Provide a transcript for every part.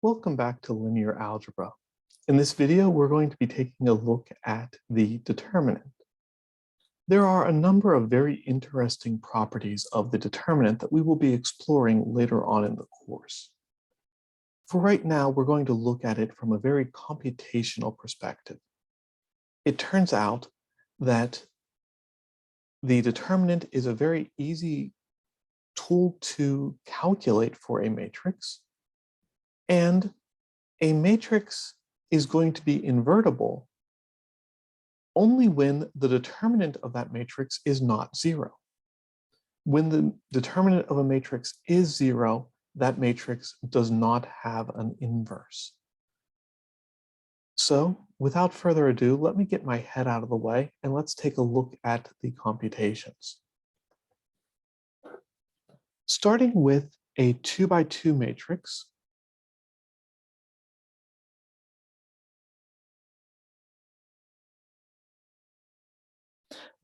Welcome back to linear algebra. In this video, we're going to be taking a look at the determinant. There are a number of very interesting properties of the determinant that we will be exploring later on in the course. For right now, we're going to look at it from a very computational perspective. It turns out that the determinant is a very easy tool to calculate for a matrix, and a matrix is going to be invertible only when the determinant of that matrix is not zero. When the determinant of a matrix is zero, that matrix does not have an inverse. So, without further ado, let me get my head out of the way and let's take a look at the computations. Starting with a 2x2 matrix,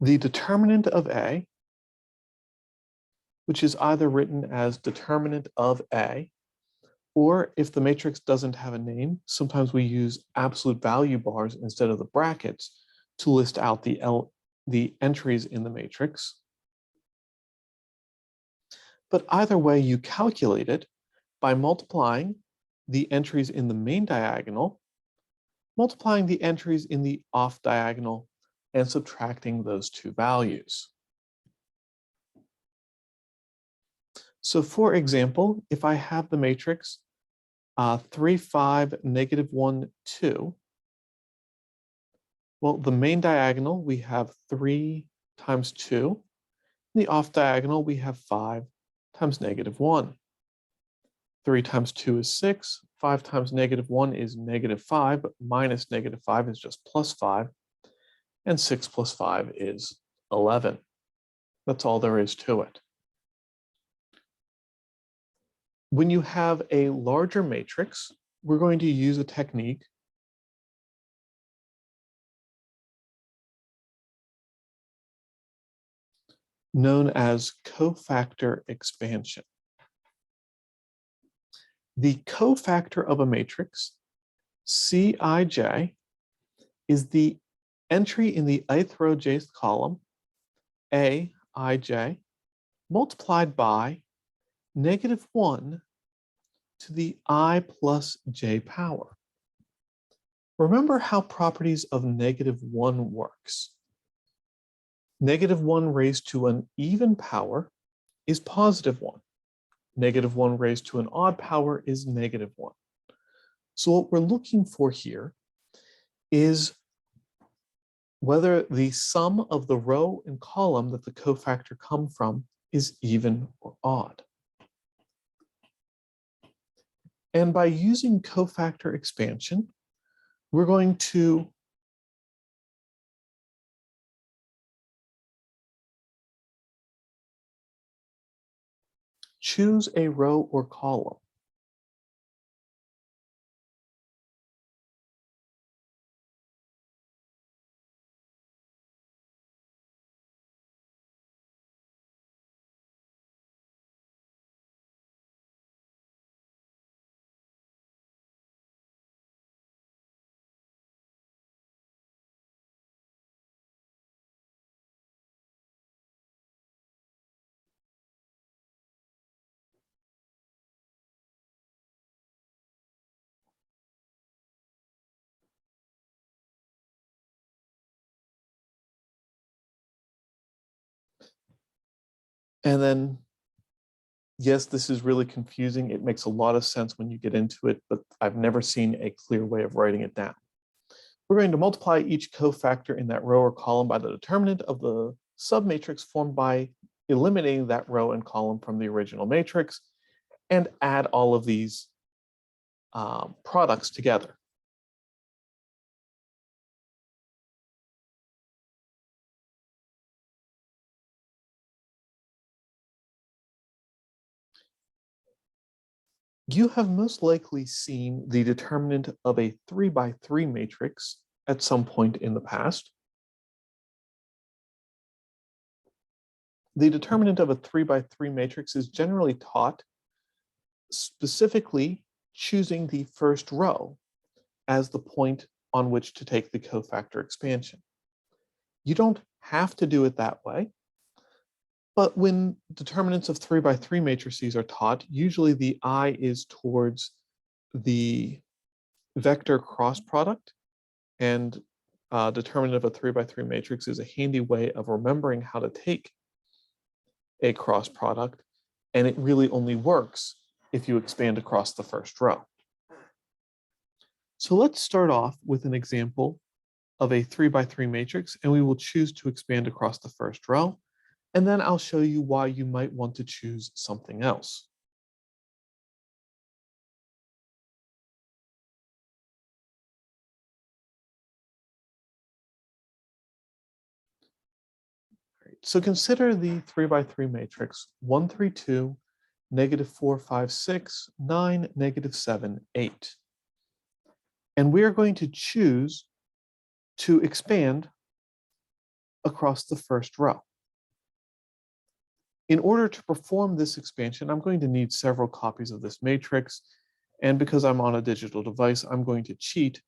the determinant of A, which is either written as determinant of A, or if the matrix doesn't have a name, sometimes we use absolute value bars instead of the brackets to list out the entries in the matrix. But either way, you calculate it by multiplying the entries in the main diagonal, multiplying the entries in the off diagonal, and subtracting those two values. So for example, if I have the matrix 3, 5, -1, 2, well, the main diagonal, we have 3 times 2. In the off diagonal, we have 5 times -1. 3 times 2 is 6. 5 times -1 is -5, but minus -5 is just +5. And 6 plus 5 is 11. That's all there is to it. When you have a larger matrix, we're going to use a technique known as cofactor expansion. The cofactor of a matrix, Cij, is the entry in the ith row jth column, Aij, multiplied by -1 to the I plus j power. Remember how properties of -1 works. -1 raised to an even power is +1. -1 raised to an odd power is -1. So what we're looking for here is whether the sum of the row and column that the cofactor come from is even or odd. And by using cofactor expansion, we're going to choose a row or column. And then, yes, this is really confusing. It makes a lot of sense when you get into it, but I've never seen a clear way of writing it down. We're going to multiply each cofactor in that row or column by the determinant of the submatrix formed by eliminating that row and column from the original matrix, and add all of these products together. You have most likely seen the determinant of a 3x3 matrix at some point in the past. The determinant of a 3x3 matrix is generally taught specifically choosing the first row as the point on which to take the cofactor expansion. You don't have to do it that way, but when determinants of 3 by 3 matrices are taught, usually the eye is towards the vector cross product, and determinant of a 3 by 3 matrix is a handy way of remembering how to take a cross product, and it really only works if you expand across the first row. So let's start off with an example of a 3 by 3 matrix, and we will choose to expand across the first row, and then I'll show you why you might want to choose something else. So consider the 3 by 3 matrix 1, 3, 2, -4, 5, 6, 9, -7, 8. And we are going to choose to expand across the first row. In order to perform this expansion, I'm going to need several copies of this matrix. And because I'm on a digital device, I'm going to cheat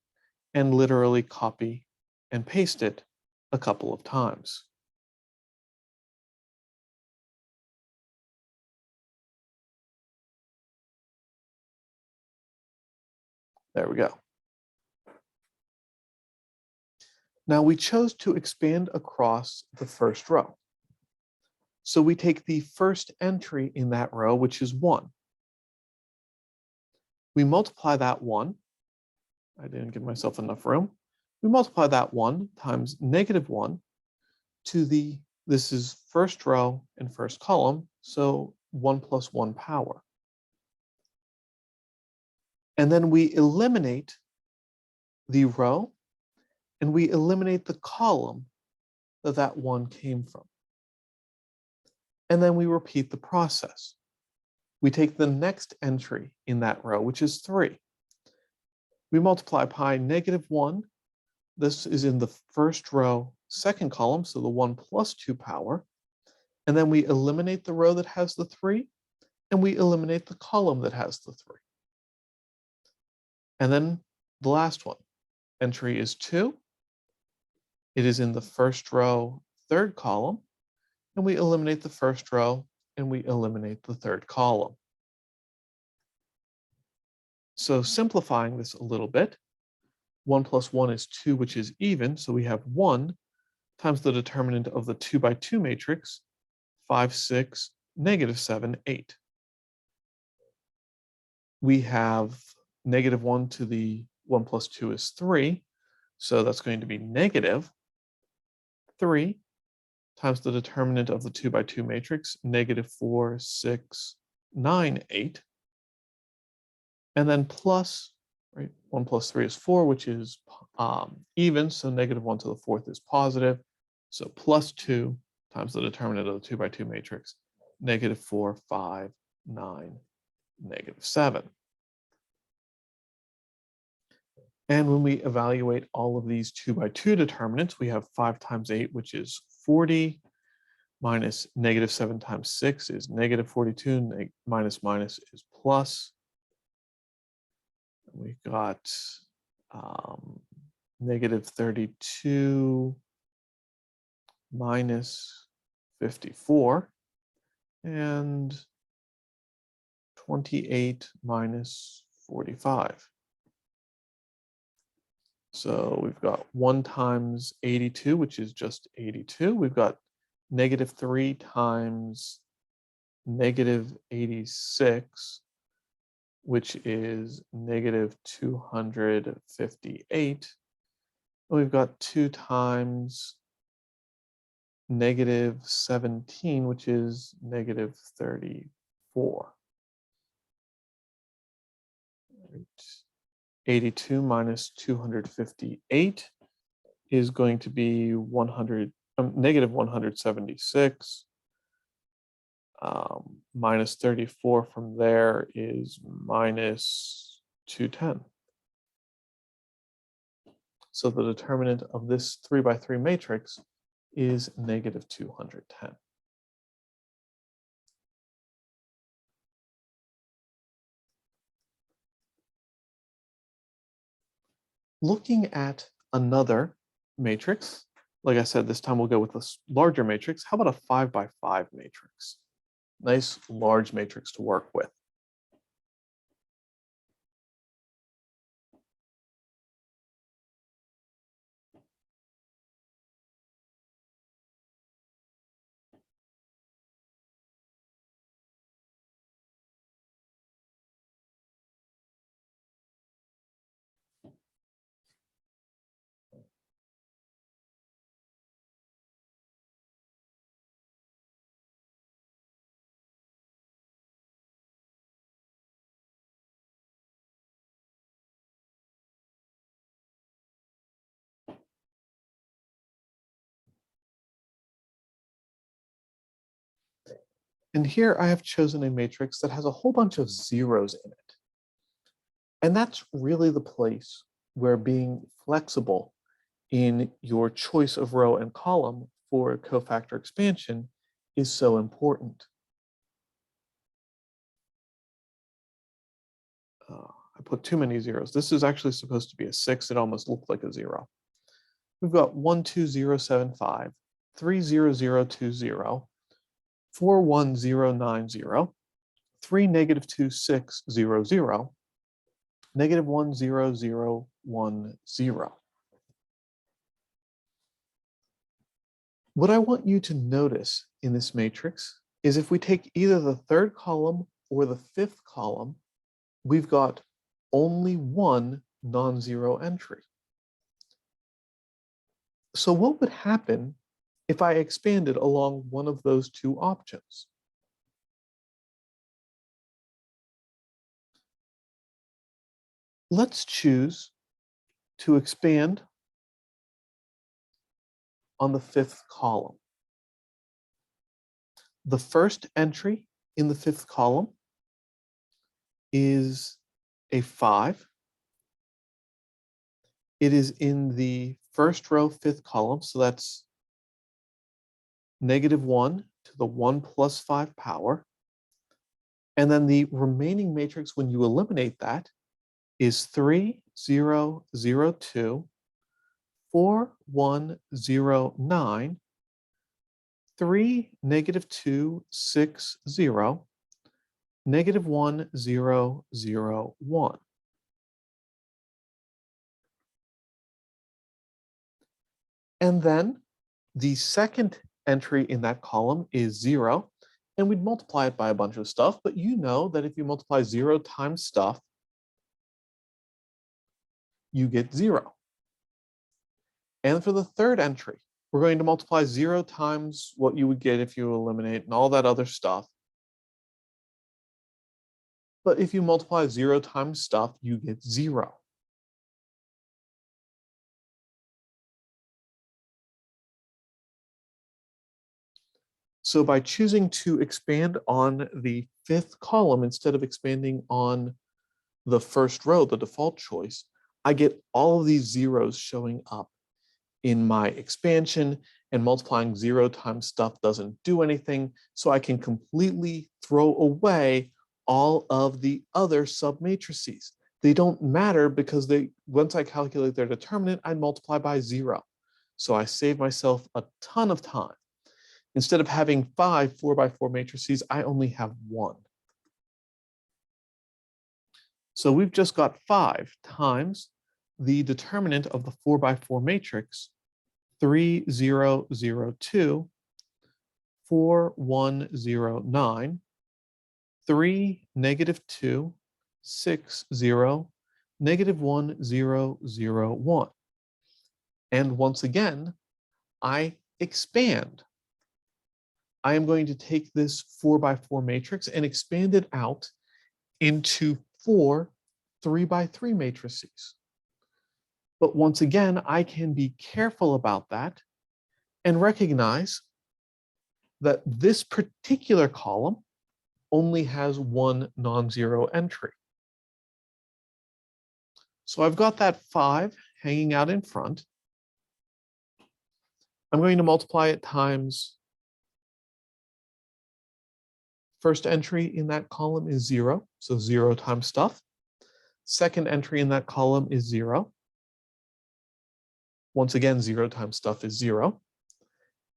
and literally copy and paste it a couple of times. There we go. Now we chose to expand across the first row. So we take the first entry in that row, which is 1. We multiply that 1. I didn't give myself enough room. We multiply that 1 times -1 to the, this is first row and first column, so 1 plus 1 power. And then we eliminate the row and we eliminate the column that that 1 came from. And then we repeat the process. We take the next entry in that row, which is 3. We multiply by -1. This is in the first row, second column, so the 1 plus 2 power. And then we eliminate the row that has the 3, and we eliminate the column that has the 3. And then the last one, entry is 2. It is in the first row, third column, and we eliminate the first row, and we eliminate the third column. So simplifying this a little bit, 1 plus 1 is 2, which is even, so we have 1 times the determinant of the 2 by 2 matrix, 5, 6, -7, 8. We have -1 to the 1 plus 2 is 3, so that's going to be -3 times the determinant of the 2 by 2 matrix, -4, 6, 9, 8. And then plus, right, 1 plus 3 is 4, which is even, so -1 to the 4th is positive. So plus 2 times the determinant of the 2 by 2 matrix, -4, 5, 9, -7. And when we evaluate all of these 2 by 2 determinants, we have 5 times 8, which is 40, minus -7 times 6 is -42, minus minus is plus. We got -32 minus 54, and 28 minus 45. So we've got 1 times 82, which is just 82. We've got -3 times -86, which is -258. And we've got 2 times -17, which is -34. 82 minus 258 is going to be -176. Minus 34 from there is -210. So the determinant of this 3 by 3 matrix is -210. Looking at another matrix, like I said, this time we'll go with a larger matrix. How about a 5 by 5 matrix? Nice large matrix to work with. And here I have chosen a matrix that has a whole bunch of zeros in it. And that's really the place where being flexible in your choice of row and column for cofactor expansion is so important. I put too many zeros. This is actually supposed to be a 6. It almost looked like a 0. We've got 12075, 30020, 41090, 3 negative 2600, negative 10010. What I want you to notice in this matrix is if we take either the third column or the fifth column, we've got only one non-zero entry. So what would happen if I expanded along one of those two options? Let's choose to expand on the fifth column. The first entry in the fifth column is a 5. It is in the first row, fifth column, so that's negative 1 to the 1 plus 5 power. And then the remaining matrix, when you eliminate that, is 3002, 4109, 3 negative 260, negative 1001. And then the second entry in that column is 0, and we'd multiply it by a bunch of stuff, but you know that if you multiply 0 times stuff, you get 0. And for the third entry, we're going to multiply 0 times what you would get if you eliminate and all that other stuff. But if you multiply 0 times stuff, you get 0. So by choosing to expand on the fifth column instead of expanding on the first row, the default choice, I get all of these zeros showing up in my expansion, and multiplying 0 times stuff doesn't do anything. So I can completely throw away all of the other submatrices. They don't matter because once I calculate their determinant, I multiply by 0. So I save myself a ton of time. Instead of having 5 4x4 matrices, I only have 1. So we've just got 5 times the determinant of the 4x4 matrix, 3002, 4109, 3 negative 2, 60, negative 1001. And once again, I expand. I am going to take this 4x4 matrix and expand it out into 4 3x3 matrices. But once again, I can be careful about that and recognize that this particular column only has one non-zero entry. So I've got that 5 hanging out in front. I'm going to multiply it times first entry in that column is 0, so 0 times stuff. Second entry in that column is 0. Once again, 0 times stuff is 0.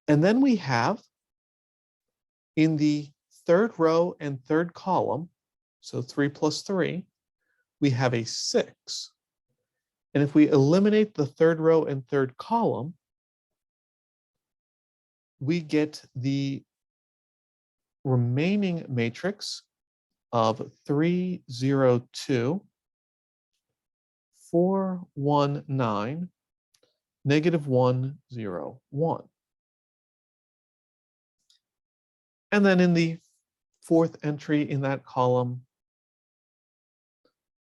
And then we have in the third row and third column, so 3 plus 3, we have a 6. And if we eliminate the third row and third column, we get the remaining matrix of 3, 0, 2, 4, 1, 9, negative 1, 0, 1. And then in the fourth entry in that column,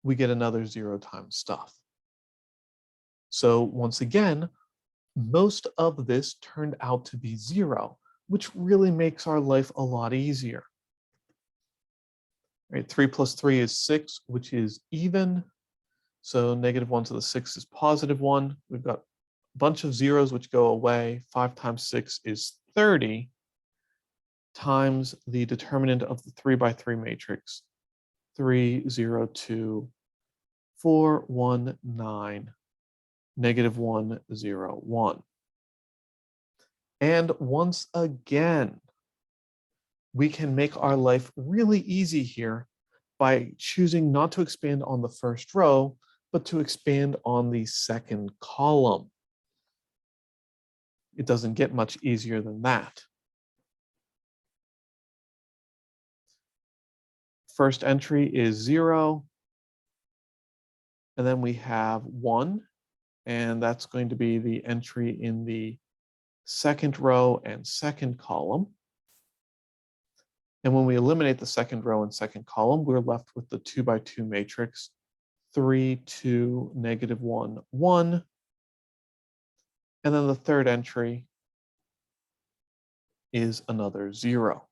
we get another 0 times stuff. So once again, most of this turned out to be 0, which really makes our life a lot easier. Right, 3 plus 3 is 6, which is even. So negative 1 to the 6 is positive 1. We've got a bunch of zeros which go away. 5 times 6 is 30 times the determinant of the 3 by 3 matrix. 3, 0, 2, 4, 1, 9, negative 1, 0, 1. And once again, we can make our life really easy here by choosing not to expand on the first row, but to expand on the second column. It doesn't get much easier than that. First entry is 0. And then we have 1. And that's going to be the entry in the second row and second column. And when we eliminate the second row and second column, we're left with the 2 by 2 matrix, 3, 2, negative 1, 1. And then the third entry is another 0.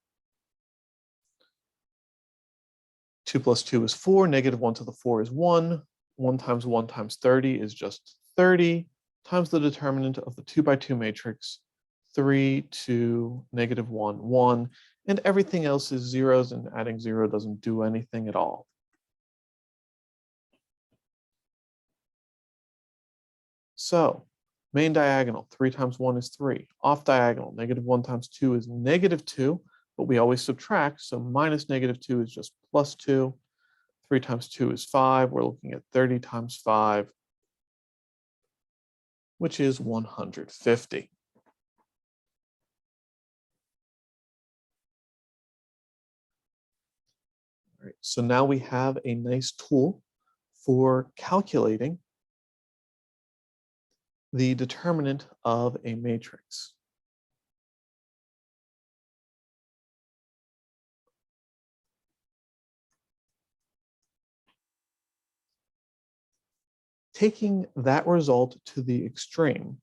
2 plus 2 is 4, negative 1 to the 4 is 1. 1 times 30 is just 30, times the determinant of the 2 by 2 matrix, 3, 2, negative 1, 1. And everything else is zeros, and adding 0 doesn't do anything at all. So main diagonal, 3 times 1 is 3. Off diagonal, negative 1 times 2 is negative 2, but we always subtract, so minus negative 2 is just plus 2. 3 times 2 is 5. We're looking at 30 times 5, which is 150. All right, so now we have a nice tool for calculating the determinant of a matrix. Taking that result to the extreme,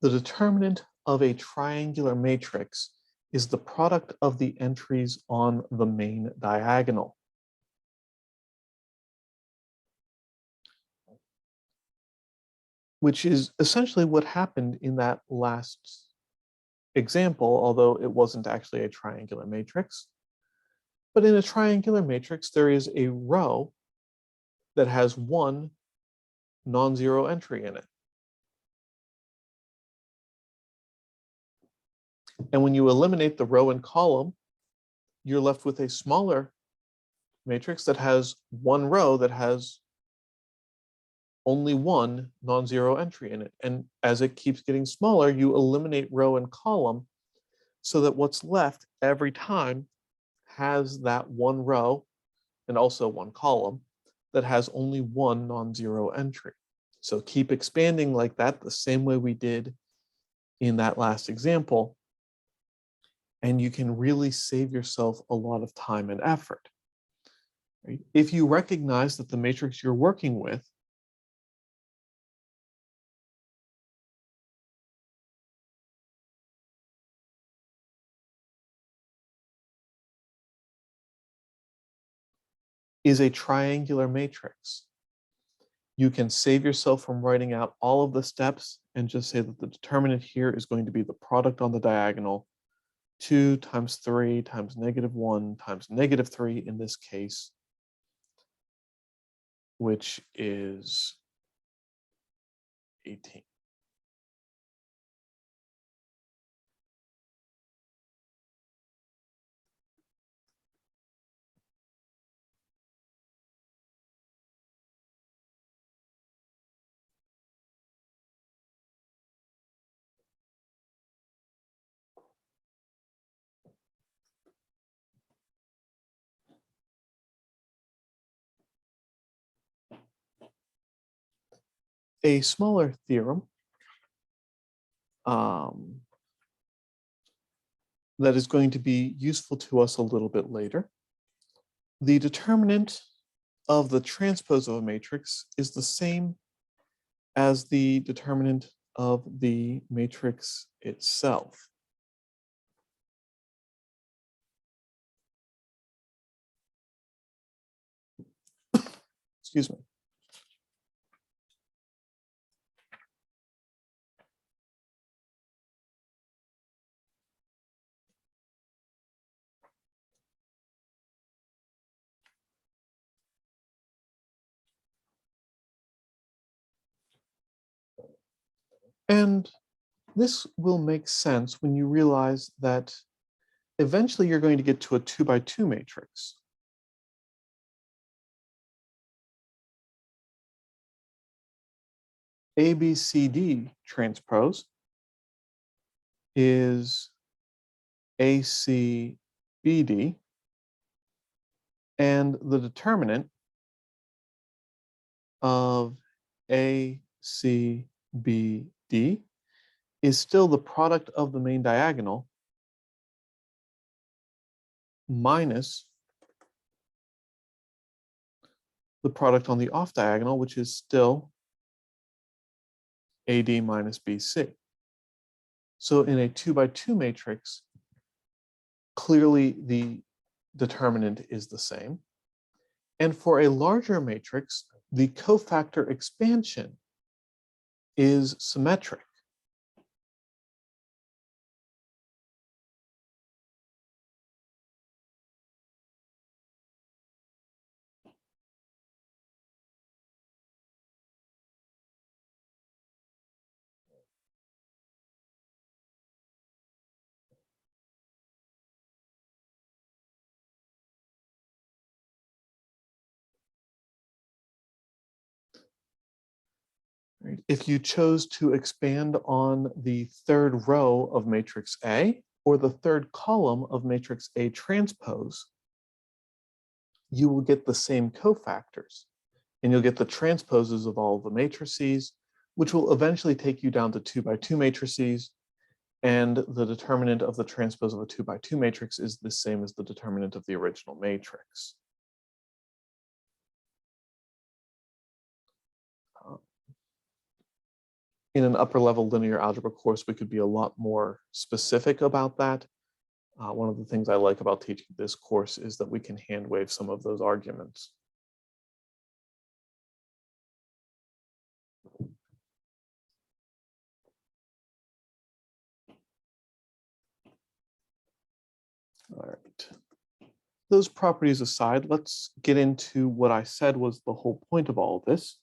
the determinant of a triangular matrix is the product of the entries on the main diagonal. Which is essentially what happened in that last example, although it wasn't actually a triangular matrix. But in a triangular matrix, there is a row that has one non-zero entry in it. And when you eliminate the row and column, you're left with a smaller matrix that has one row that has only one non-zero entry in it. And as it keeps getting smaller, you eliminate row and column so that what's left every time has that one row and also one column that has only one non-zero entry. So keep expanding like that, the same way we did in that last example, and you can really save yourself a lot of time and effort. Right? If you recognize that the matrix you're working with is a triangular matrix. You can save yourself from writing out all of the steps and just say that the determinant here is going to be the product on the diagonal, 2 times 3 times -1 times -3 in this case, which is 18. A smaller theorem that is going to be useful to us a little bit later. The determinant of the transpose of a matrix is the same as the determinant of the matrix itself. Excuse me. And this will make sense when you realize that eventually you're going to get to a 2 by 2 matrix. ABCD transpose is ACBD, and the determinant of ACBD is still the product of the main diagonal minus the product on the off diagonal, which is still AD minus BC. So in a 2 by 2 matrix, clearly the determinant is the same. And for a larger matrix, the cofactor expansion is symmetric. Right. If you chose to expand on the third row of matrix A or the third column of matrix A transpose, you will get the same cofactors, and you'll get the transposes of all of the matrices, which will eventually take you down to 2 by 2 matrices, and the determinant of the transpose of a 2 by 2 matrix is the same as the determinant of the original matrix. In an upper level linear algebra course, we could be a lot more specific about that. One of the things I like about teaching this course is that we can hand wave some of those arguments. All right. Those properties aside, let's get into what I said was the whole point of all of this.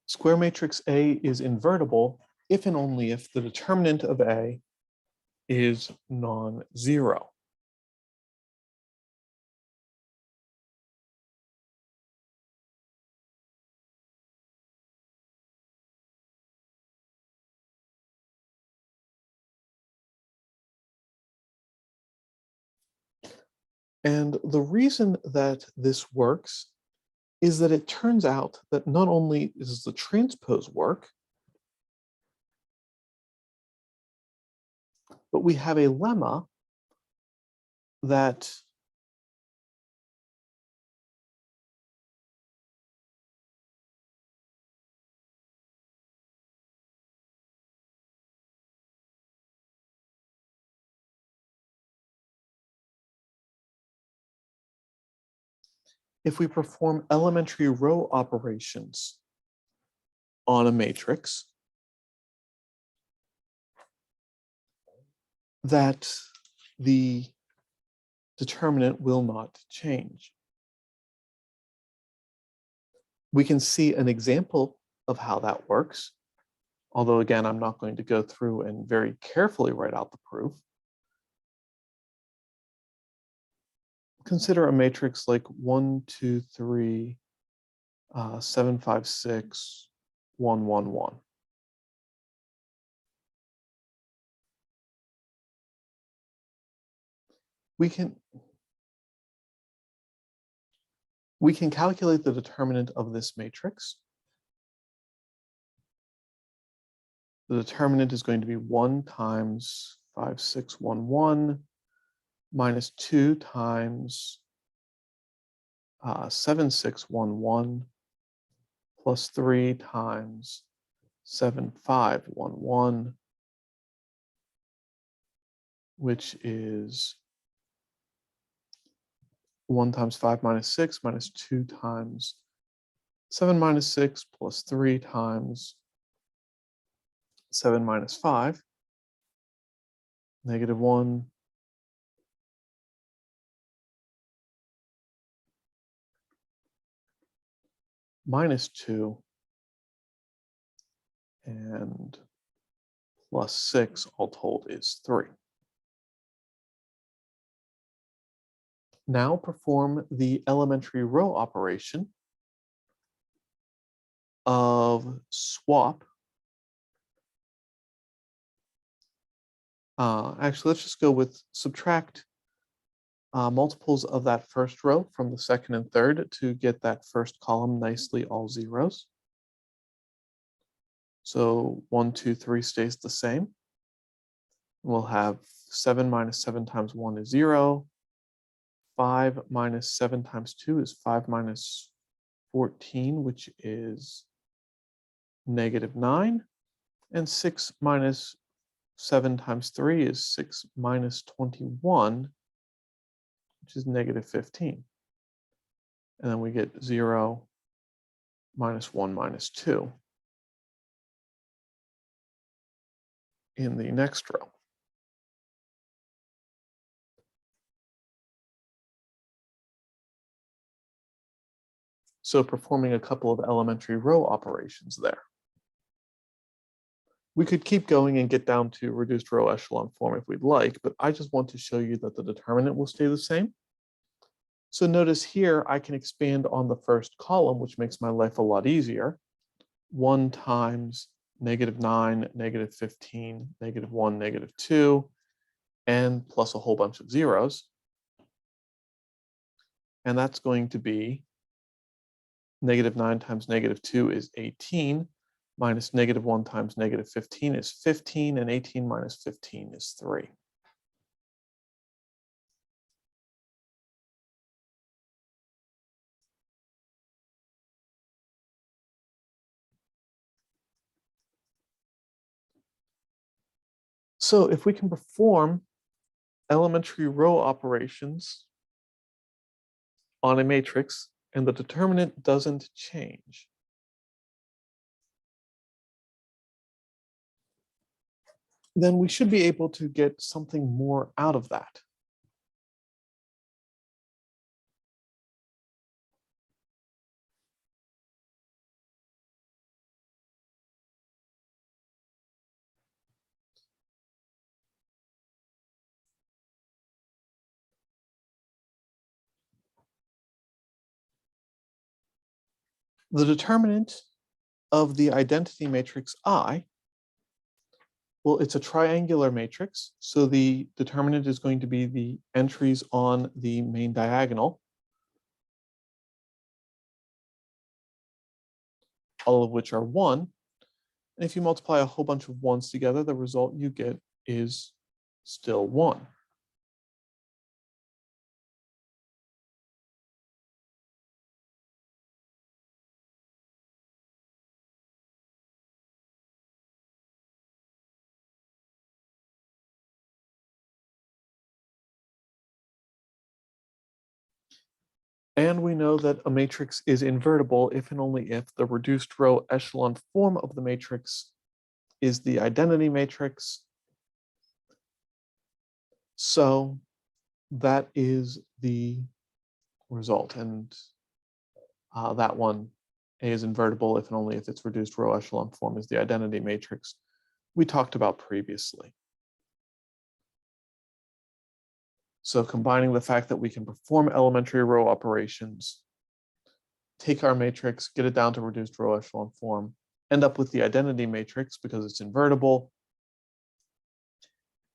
Square matrix A is invertible if and only if the determinant of A is non-zero. And the reason that this works is that it turns out that not only does the transpose work, But we have a lemma that if we perform elementary row operations on a matrix, that the determinant will not change. We can see an example of how that works, although again, I'm not going to go through and very carefully write out the proof. Consider a matrix like 1, 2, 3, 7, 5, 6, 1, 1, 1. We can calculate the determinant of this matrix. The determinant is going to be 1 times 5, 6, 1, 1 minus 2 times 7, 6, 1, 1 plus 3 times 7, 5, 1, 1, which is 1 times 5 minus 6 minus 2 times 7 minus 6 plus 3 times 7 minus 5, negative 1, minus 2, and plus 6, all told, is 3. Now perform the elementary row operation of swap. Actually, let's just go with subtract multiples of that first row from the second and third to get that first column nicely all zeros. So 1, 2, 3 stays the same. We'll have 7 minus 7 times 1 is 0. 5 minus 7 times 2 is 5 minus 14, which is negative 9. And 6 minus 7 times 3 is 6 minus 21, which is negative 15. And then we get 0 minus 1 minus 2 in the next row. So performing a couple of elementary row operations there. We could keep going and get down to reduced row echelon form if we'd like, but I just want to show you that the determinant will stay the same. So notice here, I can expand on the first column, which makes my life a lot easier. 1 times negative 9, negative 15, negative 1, negative 2, and plus a whole bunch of zeros. And that's going to be negative 9 times negative 2 is 18, minus negative 1 times negative 15 is 15, and 18 minus 15 is 3. So if we can perform elementary row operations on a matrix and the determinant doesn't change, then we should be able to get something more out of that. The determinant of the identity matrix I, well, it's a triangular matrix, so the determinant is going to be the entries on the main diagonal, all of which are 1. And if you multiply a whole bunch of 1s together, the result you get is still 1. And we know that a matrix is invertible if and only if the reduced row echelon form of the matrix is the identity matrix. So that is the result. And that one, A is invertible if and only if its reduced row echelon form is the identity matrix we talked about previously. So combining the fact that we can perform elementary row operations, take our matrix, get it down to reduced row echelon form, end up with the identity matrix because it's invertible,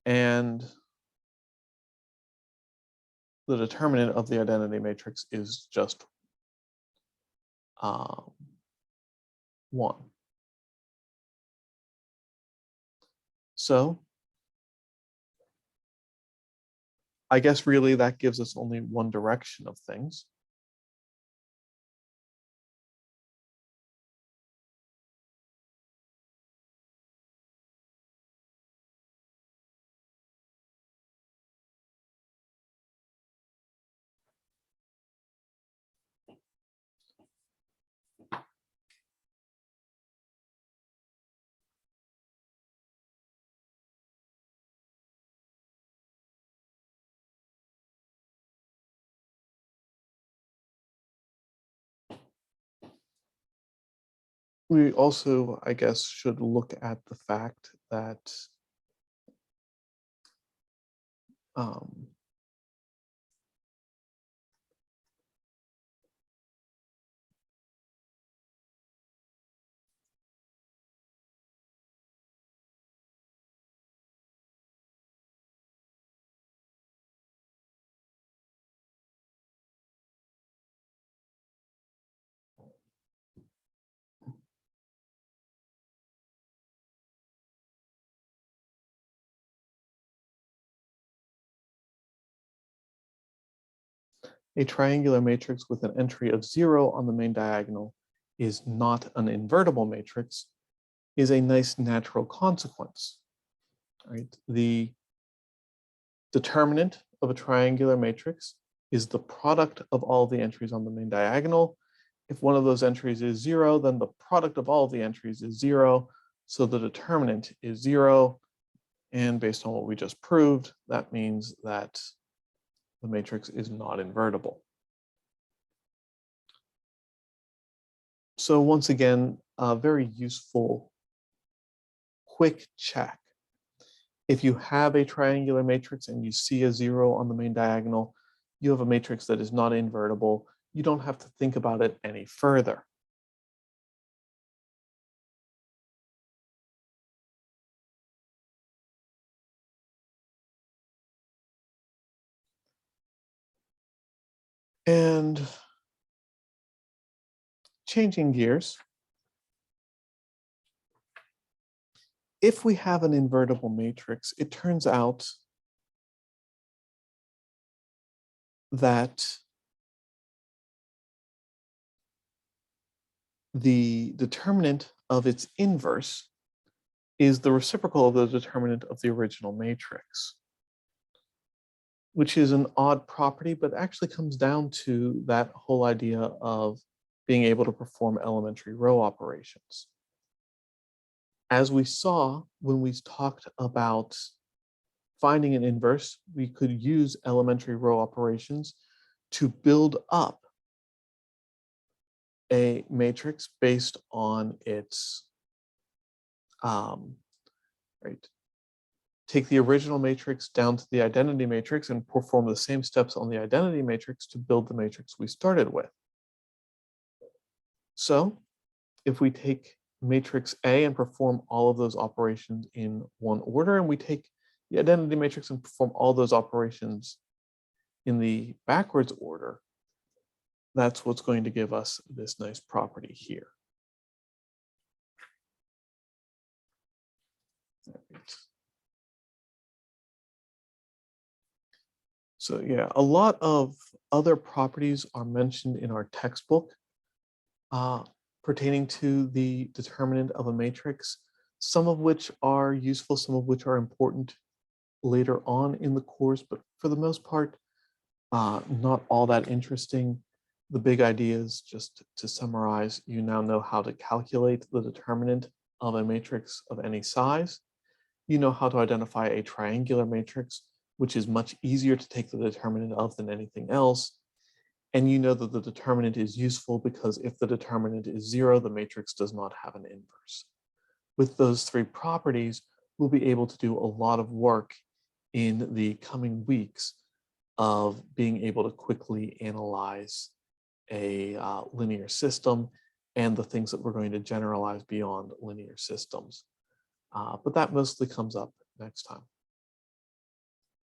and the determinant of the identity matrix is just 1. So I guess really that gives us only one direction of things. We also, I guess, should look at the fact that a triangular matrix with an entry of 0 on the main diagonal is not an invertible matrix is a nice natural consequence. Right? The determinant of a triangular matrix is the product of all the entries on the main diagonal. If one of those entries is 0, then the product of all the entries is 0. So the determinant is 0. And based on what we just proved, that means that the matrix is not invertible. So once again, a very useful quick check. If you have a triangular matrix and you see a 0 on the main diagonal, you have a matrix that is not invertible. You don't have to think about it any further. And changing gears, if we have an invertible matrix, it turns out that the determinant of its inverse is the reciprocal of the determinant of the original matrix, which is an odd property, but actually comes down to that whole idea of being able to perform elementary row operations. As we saw when we talked about finding an inverse, we could use elementary row operations to build up a matrix based on its, right, take the original matrix down to the identity matrix and perform the same steps on the identity matrix to build the matrix we started with. So if we take matrix A and perform all of those operations in one order, and we take the identity matrix and perform all those operations in the backwards order, that's what's going to give us this nice property here. So yeah, a lot of other properties are mentioned in our textbook uh, pertaining to the determinant of a matrix, some of which are useful, some of which are important later on in the course, but for the most part, not all that interesting. The big idea is, just to summarize, you now know how to calculate the determinant of a matrix of any size. You know how to identify a triangular matrix, which is much easier to take the determinant of than anything else. And you know that the determinant is useful because if the determinant is 0, the matrix does not have an inverse. With those three properties, we'll be able to do a lot of work in the coming weeks of being able to quickly analyze a linear system and the things that we're going to generalize beyond linear systems. But that mostly comes up next time.